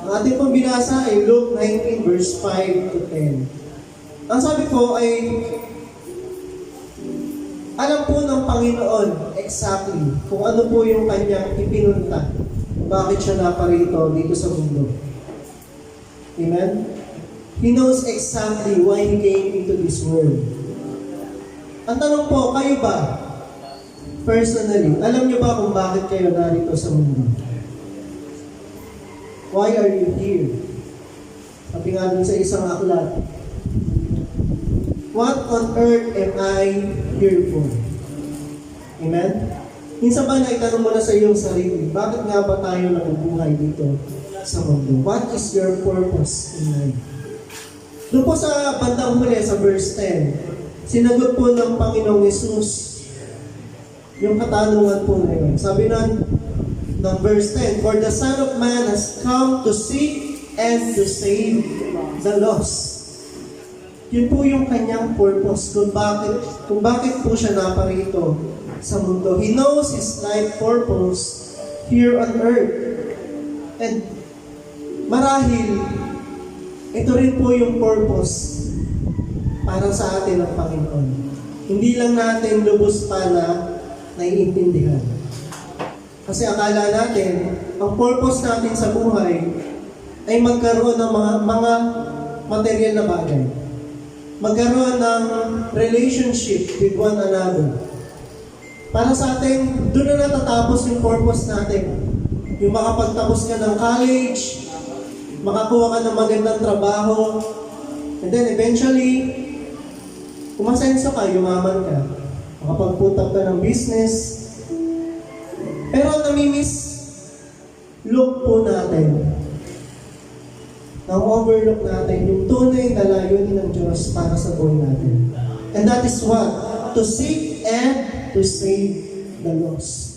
Ang ating pong binasa ay Luke 19 verse 5 to 10. Ang sabi po ay, alam po ng Panginoon exactly kung ano po yung kanyang ipinunta. Bakit siya naparito dito sa mundo. Amen? He knows exactly why He came into this world. Ang tanong po, kayo ba? Personally, alam niyo ba kung bakit kayo narito sa mundo? Why are you here? Sabi nga dun sa isang aklat, what on earth am I here for? Amen? Minsan ba naitanong mo na sa iyong sarili, bakit nga ba tayo nabubuhay dito sa mundo? What is your purpose in life? Doon po sa bandang huli, sa verse 10, sinagot po ng Panginoong Yesus yung katanungan po na yun. Sabi ng verse 10, for the Son of Man has come to seek and to save the lost. Yun po yung kanyang purpose kung bakit po siya naparito sa mundo. He knows His life purpose here on earth. And marahil, ito rin po yung purpose para sa atin ng Panginoon. Hindi lang natin lubos pa na naiintindihan. Kasi akala natin, ang purpose natin sa buhay ay magkaroon ng mga material na bagay. Magkaroon ng relationship with one another. Para sa atin, doon na natatapos yung purpose natin. Yung makapagtapos ka ng college, makakuha ka ng magandang trabaho, and then eventually, umasenso ka, yumaman ka, makapagputap ka ng business. Pero namimiss look po natin, na-overlook natin yung tunay na layunin ng Diyos para sa buhay natin. And that is what? To seek and to save the lost.